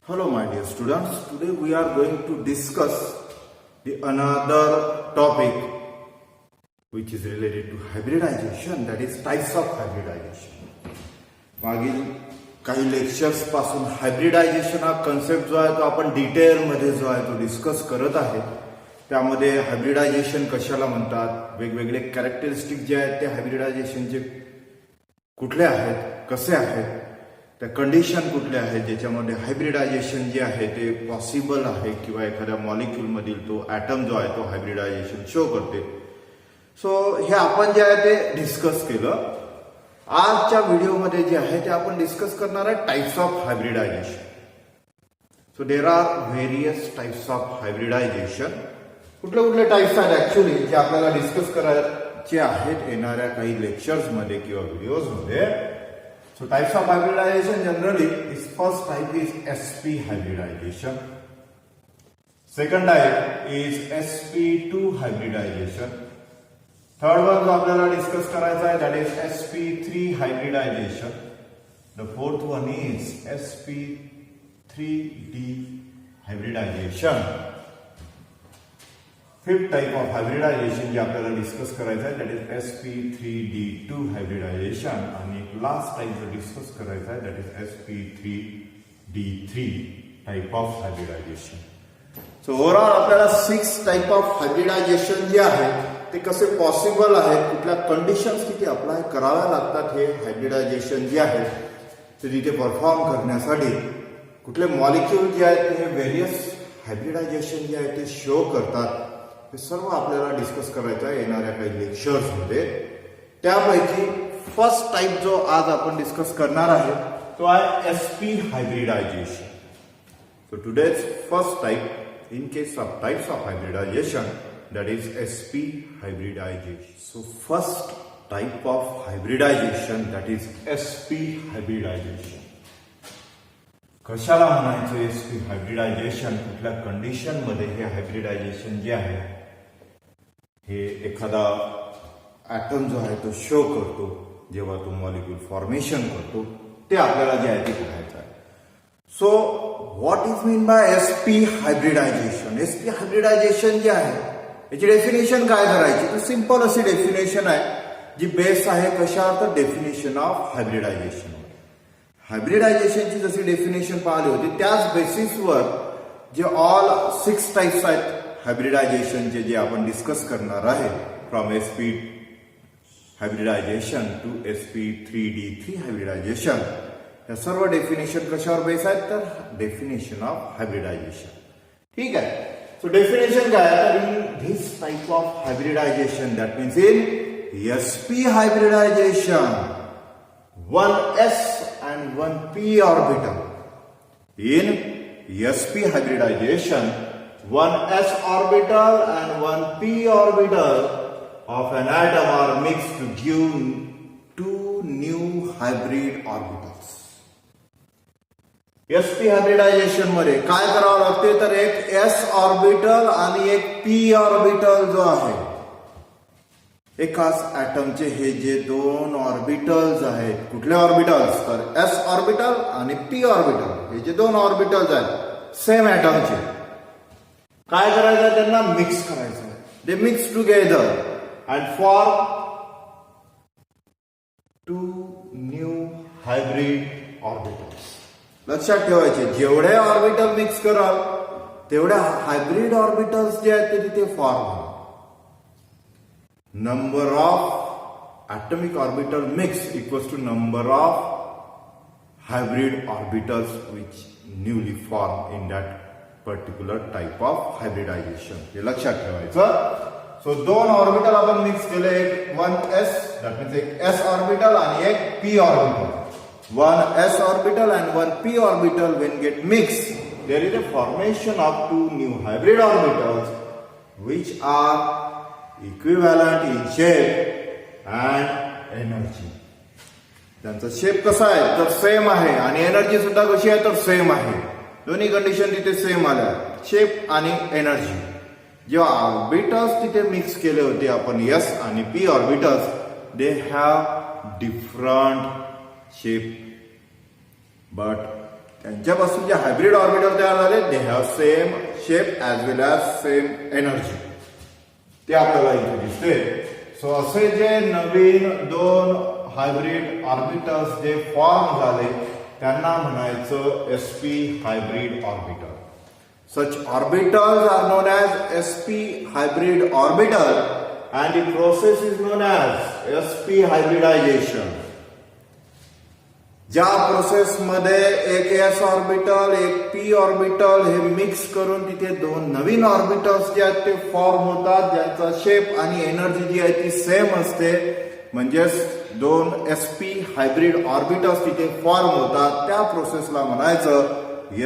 Hello my dear students, today we are going to discuss another topic which is related to hybridization, that is types of hybridization. मागील काही lectures पासून hybridisation हा concept जो आहे तो आपण detail मध्ये जो आहे तो डिस्कस करत आहे. त्यामध्ये हायब्रिडायझेशन कशाला म्हणतात, वेगवेगळे कॅरेक्टरिस्टिक जे आहेत ते हायब्रिडायझेशनचे कुठले आहेत, कसे आहेत, त्या कंडिशन कुठल्या आहेत ज्याच्यामध्ये हायब्रिडायझेशन जे आहे ते पॉसिबल आहे किंवा एखाद्या मॉलिक्यूल मधील तो ॲटम जो आहे तो हायब्रिडायझेशन शो करते. सो हे आपण जे आहे ते डिस्कस केलं. आजच्या व्हिडिओमध्ये जे आहे ते आपण डिस्कस करणार आहे types of hybridization. So there are various types of hybridisation. कुठले कुठले टाइप्स आहेत ऍक्च्युली जे आपल्याला डिस्कस करायचे आहेत येणाऱ्या काही लेक्चर्स मध्ये किंवा व्हिडिओज मध्ये. So types of hybridization generally is first type is sp hybridization. Second type is sp2 hybridization. Third one जो आपल्याला डिस्कस करायचा आहे that is sp3 hybridization. The fourth one is sp3d hybridization. Fifth type of hybridization जे आपल्याला discuss करायचं आहे that is sp3d2 hybridization. आणि last type जो डिस्कस करायचा आहे that is sp3d3 type of hybridization. So overall आपल्याला 6 टाइप ऑफ हायब्रिडायझेशन जे आहे ते कसे पॉसिबल आहेत, कुठल्या कंडिशन्स किती अप्लाय कराव्या लागतात हे हायब्रिडायझेशन जे आहे ते तिथे परफॉर्म करण्यासाठी, कुठले मॉलिक्यूल जे आहेत ते व्हेरियस हायब्रिडायझेशन जे आहे ते शो करतात, हे सर्व आपल्याला डिस्कस करायचं आहे येणाऱ्या काही लेक्चर्स मध्ये. त्यापैकी फर्स्ट टाइप जो आज आपण डिस्कस करणार आहे तो आहे SP hybridisation. So today's first type in case of types of hybridisation that is sp hybridization. So first type of hybridization that is sp hybridization. कशाला म्हणायचं sp हायब्रिडायझेशन, कुठल्या कंडिशन मध्ये हे हायब्रिडायझेशन जे आहे हे एखादा ॲटम जो आहे तो शो करतो जेव्हा तो मॉलिक्यूल फॉर्मेशन करतो, ते आपल्याला जे आहे ते बघायचं आहे. So what is mean by SP hybridisation. SP hybridisation जे आहे याची डेफिनेशन काय करायची, तर सिंपल अशी डेफिनेशन आहे जी बेस आहे कशावर, तर डेफिनेशन ऑफ हायब्रिडायझेशन. हायब्रिडायझेशनची जशी डेफिनेशन पाहिली होती त्याच बेसिसवर जे ऑल 6 टाइप्स आहेत हायब्रिडायझेशनचे जे आपण डिस्कस करणार आहे, from sp hybridization to sp3d3 hybridization, या सर्व डेफिनेशन कशावर बेस आहेत, तर डेफिनेशन ऑफ हायब्रिडायझेशन. ठीक आहे. सो डेफिनेशन काय आहे, तर in this type of hybridisation that means in sp hybridisation one s and one p orbital. In sp hybridization, one s orbital and one p orbital of an atom are mixed to give 2 new hybrid orbitals. sp hybridisation मध्ये काय करावं लागते, तर एक s orbital आणि एक p orbital जो आहे, एकाच ॲटमचे हे जे 2 ऑर्बिटल्स आहेत, कुठले ऑर्बिटल्स, तर एस ऑर्बिटल आणि पी ऑर्बिटल, हे जे 2 ऑर्बिटल्स आहेत सेम ॲटमचे, काय करायचं आहे, त्यांना मिक्स करायचं आहे. They mix together and form 2 new hybrid orbitals. लक्षात ठेवायचे, जेवढे ऑर्बिटल मिक्स कराल तेवढ्या हायब्रिड ऑर्बिटल्स जे आहेत ते तिथे फॉर्म होतात. Number of atomic orbital mix equals to number of hybrid orbitals which newly form in that particular type of hybridization. हे लक्षात ठेवायचं. सो 2 ऑर्बिटल आपण मिक्स केले, एक 1s that means एक s ऑर्बिटल आणि एक p orbital. 1 s orbital and 1 p orbital when get mixed, there is a formation of 2 new hybrid orbitals which are equivalent in shape and energy. त्यांचा shape कसा आहे, तर same आहे, आणि energy सुद्धा कशी आहे, तर सेम आहे. दोन्ही कंडिशन तिथे सेम आल्या, शेप आणि एनर्जी. जेव्हा ऑर्बिटल्स तिथे मिक्स केले होते आपण एस आणि P orbitals, they have different shape but त्यांच्यापासून जे हायब्रिड ऑर्बिटल तयार झाले they have same shape as well as same energy, ते आपल्याला इथे दिसते. सो असे जे नवीन दोन हायब्रिड ऑर्बिटल्स जे फॉर्म झाले त्यांना म्हणायचं sp hybrid orbital. Such orbitals are known as sp hybrid orbital and the process is known as sp hybridization. ज्या प्रोसेस मध्ये एक s ऑर्बिटल एक p ऑर्बिटल हे मिक्स करून तिथे दोन नवीन ऑर्बिटल्स जे आहेत ते फॉर्म होतात, ज्यांचा शेप आणि एनर्जी जी आहे ती सेम असते, म्हणजेच दोन sp हायब्रिड ऑर्बिटल्स तिथे फॉर्म होतात, त्या प्रोसेसला म्हणायचं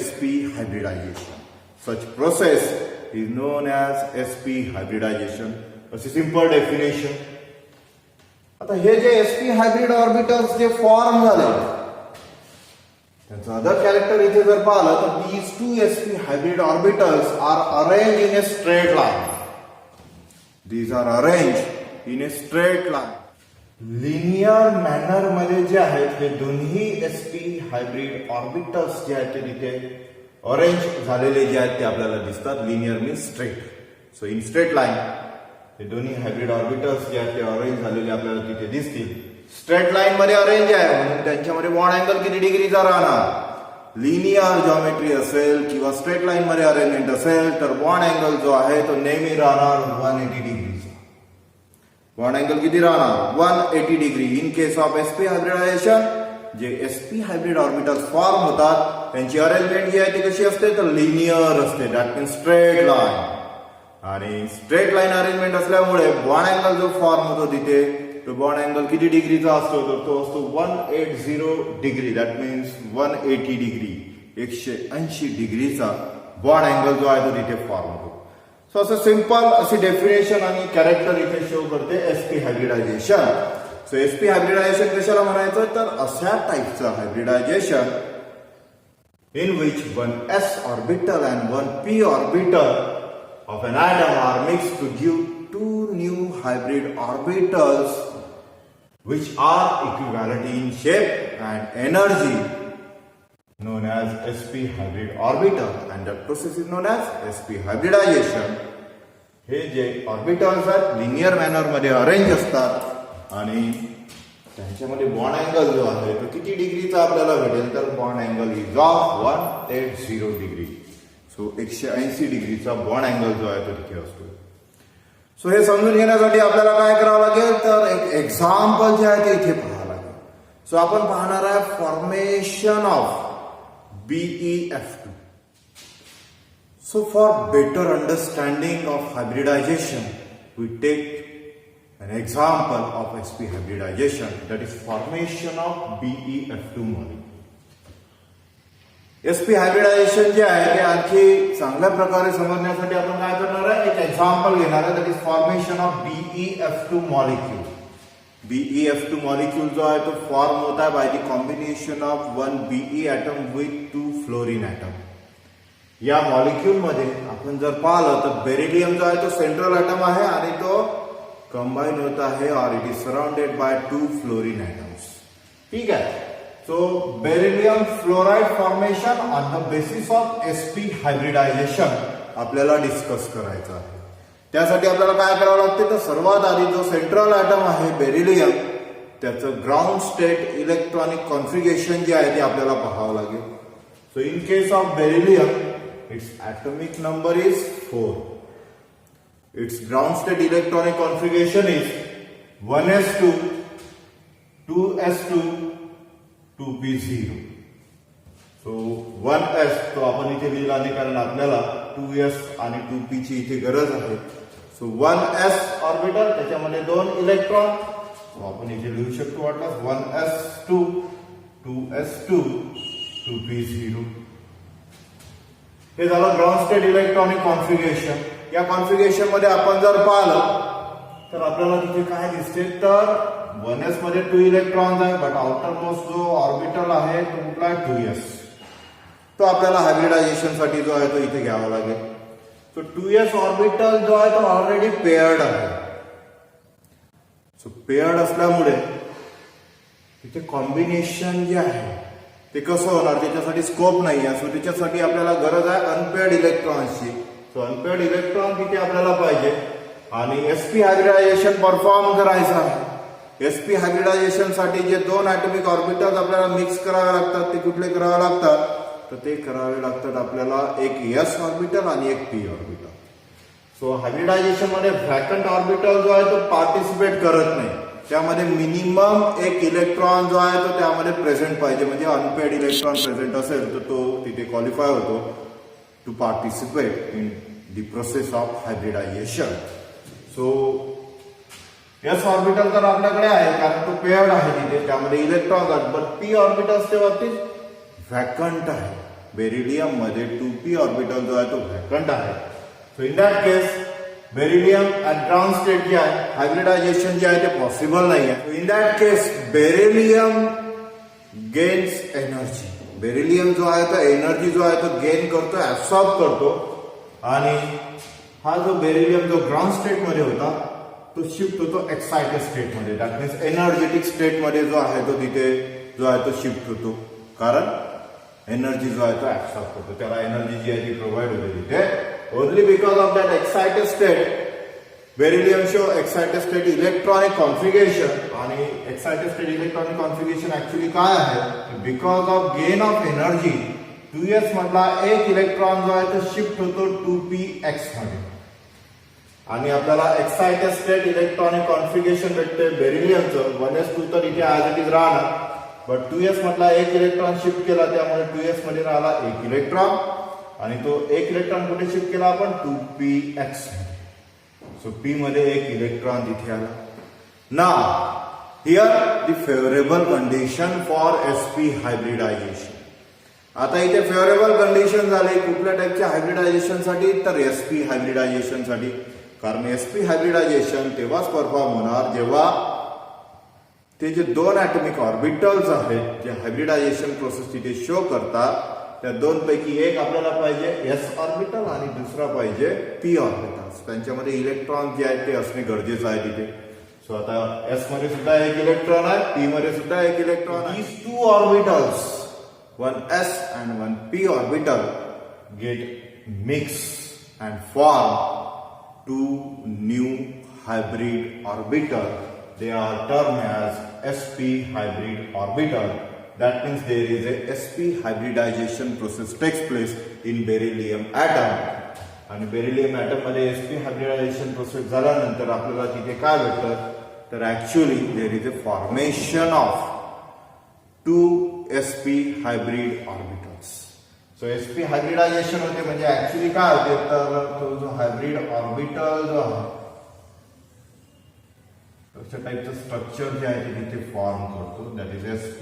sp hybridisation. Such process is known as sp hybridization. अशी सिंपल डेफिनेशन. आता हे जे sp हायब्रिड ऑर्बिटल्स जे फॉर्म झाले त्यांचं अदर कॅरेक्टर इथे जर पाहिलं तर these two sp hybrid orbitals are arranged in a straight line. These are arranged in a straight line. Linear manner मध्ये जे आहेत हे दोन्ही sp हायब्रिड ऑर्बिटल्स जे आहेत ते तिथे ऑरेंज झालेले जे आहेत ते आपल्याला दिसतात. Linear means straight. So in straight line हे दोन्ही हायब्रिड ऑर्बिटल्स जे आहेत ते ऑरेंज झालेले आपल्याला तिथे दिसतील. स्ट्रेट लाईन मध्ये ऑरेंज आहे म्हणून त्यांच्यामध्ये बॉन्ड अँगल किती डिग्रीचा राहणार? लिनियर जॉमेट्री असेल किंवा स्ट्रेट लाईन मध्ये अरेंजमेंट असेल तर बॉन्ड अँगल जो आहे तो नेहमी राहणार 180 डिग्रीचा. बॉन्ड अँगल किती राहणार? 180 degree. In case of sp hybridisation जे sp हायब्रिड ऑर्बिटल्स फॉर्म होतात त्यांची अरेंजमेंट जी आहे ती कशी असते तर लिनियर असते. That means straight line. आणि स्ट्रेट लाईन अरेंजमेंट असल्यामुळे बॉन्ड अँगल जो फॉर्म होतो तिथे तो बॉन्ड अँगल किती डिग्रीचा असतो तर तो असतो 180 डिग्री. दॅट मीन्स 180 डिग्री 180 डिग्रीचा बॉन्ड अँगल जो आहे तो तिथे फॉर्म होतो. सो असं सिंपल अशी डेफिनेशन आणि कॅरेक्टर इथे शो करते sp hybridisation. So sp hybridisation कशाला म्हणायचं तर अशा टाईपचं hybridisation in which one s orbital and one p orbital of an atom are mixed to give two new hybrid orbitals which are equivalent in shape and energy, known as sp hybrid orbital, and that process is known as sp hybridization. हे जे orbitals आहेत linear manner मध्ये arrange असतात आणि त्यांच्यामध्ये bond angle जो आहे तो किती डिग्रीचा आपल्याला भेटेल तर bond angle is of 180 degree. So 180 डिग्रीचा बॉन्ड अँगल जो आहे तो तिथे असतो. सो हे समजून घेण्यासाठी आपल्याला काय करावं लागेल तर एक एक्झाम्पल जे आहे ते इथे पाहावं लागेल. सो आपण पाहणार आहे formation of BeF2. So for better understanding of hybridization we take an example of sp hybridization, that is formation of BeF2 molecule. sp hybridization जे आहे ते आणखी चांगल्या प्रकारे समजण्यासाठी आपण काय करणार आहे एक एक्झाम्पल घेणार आहे. That is formation of BeF2 molecule. BeF2 molecule जो आहे तो फॉर्म होता है by the combination of one Be atom with 2 fluorine atom. या मॉलिक्यूल मध्ये आपण जर पाहिलं तर बेरिलियम जो आहे तो सेंट्रल एटम आहे आणि तो कंबाइन होता है और it is surrounded by 2 fluorine atoms. ठीक है. So beryllium fluoride formation on the basis of sp hybridisation आपल्याला डिस्कस करायचं आहे. त्यासाठी आपल्याला काय करावं लागते तर सर्वात आधी जो सेंट्रल एटम आहे बेरिलियम त्याचं ग्राउंड स्टेट इलेक्ट्रॉनिक कॉन्फिगरेशन जे आहे ते आपल्याला पाहावं लागेल. So in case of beryllium it's atomic number is 4. Its ground state electronic configuration is 1s2, 2s2, 2p0. So 1s तो आपण इथे लिहिला नाही कारण आपल्याला 2s आणि 2p ची इथे गरज आहे. सो 1s ऑर्बिटल त्याच्यामध्ये 2 इलेक्ट्रॉन आपण इथे लिहू शकतो वाटल्यास 1s2, 2s2, 2p0. हे झालं ग्राउंड स्टेट इलेक्ट्रॉनिक कॉन्फिगरेशन. या कॉन्फिगरेशन मध्ये आपण जर पाहिलं तर आपल्याला तिथे काय दिसते तर 1s मध्ये 2 इलेक्ट्रॉन्स आहे बट आउटर मोस्ट जो ऑर्बिटल आहे तो कुठला आहे 2s. तो आपल्याला हायब्रिडायझेशन साठी जो आहे तो इथे घ्यावा लागेल. सो 2s ऑर्बिटल जो आहे तो ऑलरेडी पेयर्ड आहे. सो पेयर्ड असल्यामुळे तिथे कॉम्बिनेशन जे आहे ते कसं होणार, त्याच्यासाठी स्कोप नाही आहे. सो त्याच्यासाठी आपल्याला गरज आहे अनपेअर्ड इलेक्ट्रॉन्सची. सो अनपेअर्ड इलेक्ट्रॉन तिथे आपल्याला पाहिजे आणि sp हायब्रिडायझेशन परफॉर्म करायचं आहे. sp हायब्रिडायझेशन साठी जे दोन ऍटॉमिक ऑर्बिटल्स आपल्याला मिक्स करावे लागतात ते कुठले करावे लागतात, तर ते करावे लागतात आपल्याला एक s ऑर्बिटल आणि एक p ऑर्बिटल. सो हायब्रिडायझेशन मध्ये व्हॅकंट ऑर्बिटल जो आहे तो पार्टिसिपेट करत नाही. त्यामध्ये मिनिमम एक इलेक्ट्रॉन जो आहे तो त्यामध्ये प्रेझेंट पाहिजे. म्हणजे अनपेड इलेक्ट्रॉन प्रेझेंट असेल तर तो तिथे क्वालिफाय होतो to participate in the process of hybridization. So s orbital तर आपल्याकडे आहे कारण तो पेअर्ड आहे तिथे, त्यामध्ये इलेक्ट्रॉन आहेत. बट पी ऑर्बिटल्सच्या बाबतीत व्हॅकंट आहे. बेरिलियम मध्ये 2p ऑर्बिटल जो आहे तो व्हॅकंट आहे. So in that case beryllium at ground state जे आहे हायब्रिडायझेशन जे आहे ते पॉसिबल नाही आहे. In that case beryllium gains energy. Beryllium जो आहे तो एनर्जी जो आहे तो गेन करतो, ऍब्सॉर्ब करतो आणि हा जो बेरिलियम जो ग्राउंड स्टेट मध्ये होता तो शिफ्ट होतो एक्साइटेड स्टेट मध्ये. दॅट मीन्स एनर्जेटिक स्टेट मध्ये जो आहे तो तिथे जो आहे तो शिफ्ट होतो, कारण एनर्जी जो आहे तो ऍब्सॉर्ब करतो. त्याला एनर्जी जी आहे ती प्रोव्हाइड होते तिथे. Only because of that excited state beryllium show excited state electronic configuration. आणि excited state electronic configuration actually काय आहे, because of gain of energy 2s मधला एक इलेक्ट्रॉन जो आहे तो शिफ्ट होतो 2px मध्ये आणि आपल्याला एक्साइटेड स्टेट इलेक्ट्रॉनिक कॉन्फिगरेशन भेटते बेरिलियमचं. 1s2 तर इथे ऍज इट इज राहणार, बट 2s मधला एक इलेक्ट्रॉन शिफ्ट केला त्यामुळे 2s मध्ये राहिला एक इलेक्ट्रॉन आणि तो एक इलेक्ट्रॉन कुठे शिफ्ट केला आपण 2px मध्ये. सो p मध्ये एक इलेक्ट्रॉन तिथे आला. Now here the favourable condition for sp hybridisation. आता इथे फेवरेबल कंडिशन झाले कुठल्या टाईपच्या हायब्रिडायझेशन साठी, तर sp हायब्रिडायझेशन साठी. कारण sp हायब्रिडायझेशन तेव्हाच परफॉर्म होणार जेव्हा ते जे दोन ऍटॉमिक ऑर्बिटल्स आहेत जे हायब्रिडायझेशन प्रोसेस तिथे शो करतात त्या दोन पैकी एक आपल्याला पाहिजे s ऑर्बिटल आणि दुसरा पाहिजे p ऑर्बिटल्स. त्यांच्यामध्ये इलेक्ट्रॉन जे आहेत ते असणे गरजेचं आहे तिथे. सो आता s मध्ये सुद्धा एक इलेक्ट्रॉन आहे, p मध्ये सुद्धा एक इलेक्ट्रॉन आहे. These two orbitals, one s and one p orbital, get mixed and form two new hybrid orbital. They are termed as sp hybrid orbital. That means there is a sp hybridization process takes place in beryllium atom. आणि beryllium atom मध्ये sp hybridization process झाल्यानंतर आपल्याला तिथे काय भेटतं, तर actually there is a formation of 2 sp hybrid orbitals. So sp hybridization होते म्हणजे ऍक्च्युअली काय होते, तर तो जो हायब्रिड ऑर्बिटल जो आहे तशा टाईपचं स्ट्रक्चर जे आहे ते तिथे फॉर्म करतो. That is sp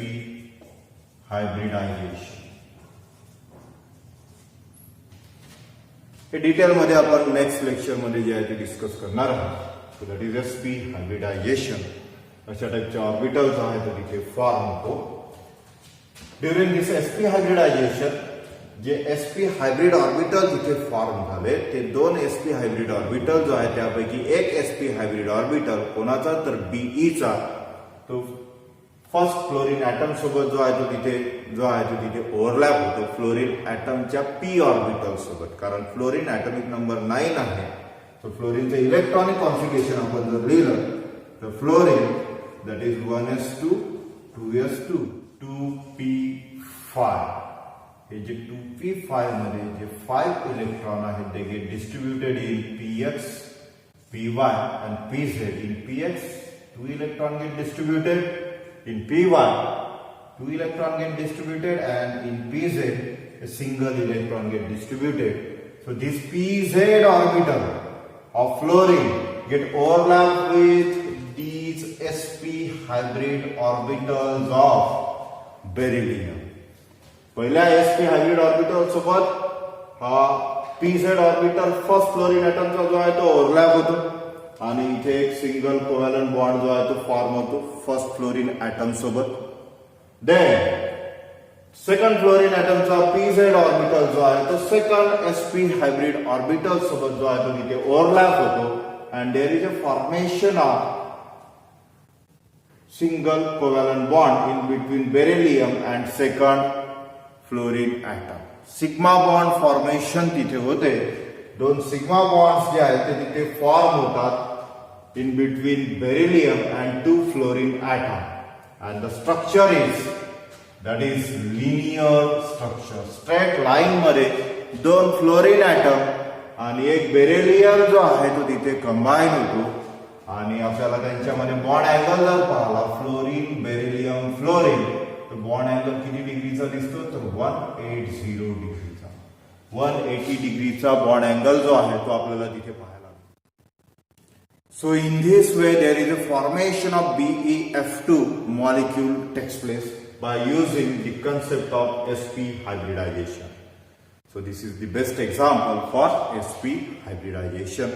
hybridisation. हे डिटेल मध्ये आपण नेक्स्ट लेक्चर मध्ये जे आहे ते डिस्कस करणार आहोत. So that is sp hybridisation. अशा टाईपचे ऑर्बिटल जो आहे तो तिथे फॉर्म होतो. ड्युरिंग दिस sp हायब्रिडायझेशन जे sp हायब्रिड ऑर्बिटल तिथे फॉर्म झाले ते दोन sp हायब्रिड ऑर्बिटल जो आहे त्यापैकी एक sp हायब्रिड ऑर्बिटल कोणाचा, तर Be चा, तो फर्स्ट फ्लोरीन ऍटम सोबत जो आहे तो तिथे ओव्हरलॅप होतो फ्लोरीन ऍटमच्या p ऑर्बिटल सोबत. कारण फ्लोरीन ऍटॉमिक नंबर 9 आहे. तर फ्लोरीनचं इलेक्ट्रॉनिक कॉन्फिगरेशन आपण जर लिहिलं तर fluorine that is 1s2 2s2 2p5. हे जे 2p5 मध्ये जे 5 इलेक्ट्रॉन आहेत ते get distributed in px py and pz. In px 2 electron get distributed, in py 2 electron get distributed, and in pz a single electron get distributed. So this pz orbital of fluorine get overlapped with these sp hybrid orbitals of beryllium. पहिल्या sp hybrid orbital सोबत हा pz orbital first fluorine ऍटमचा जो आहे तो overlap होतो आणि इथे एक सिंगल कोव्हॅलंट बॉन्ड जो आहे तो फॉर्म होतो फर्स्ट फ्लोरीन ऍटम सोबत. देन सेकंड फ्लोरीन ऍटमचा pz ऑर्बिटल जो आहे तो सेकंड sp हायब्रिड ऑर्बिटल सोबत जो आहे तो तिथे ओव्हरलॅप होतो and there is a formation of single covalent bond in between beryllium and second fluorine atom. Sigma bond formation तिथे होते. दोन सिग्मा बॉन्ड्स जे आहेत ते तिथे फॉर्म होतात in between beryllium and two fluorine atom and the structure is that is linear structure. Straight line मध्ये दोन फ्लोरीन ॲटम आणि एक बेरिलियम जो आहे तो तिथे कंबाईन होतो आणि आपल्याला त्यांच्यामध्ये बॉन्ड अँगल जर पाहिला फ्लोरीन बेरिलियम फ्लोरीन तर बॉन्ड अँगल किती डिग्रीचा दिसतो तर 180 डिग्रीचा. 180 डिग्रीचा बॉन्ड अँगल जो आहे तो आपल्याला तिथे पाहायला. So in this way there is a formation of BeF2 molecule takes place by using the concept of sp hybridization. So this is the best example for sp hybridization.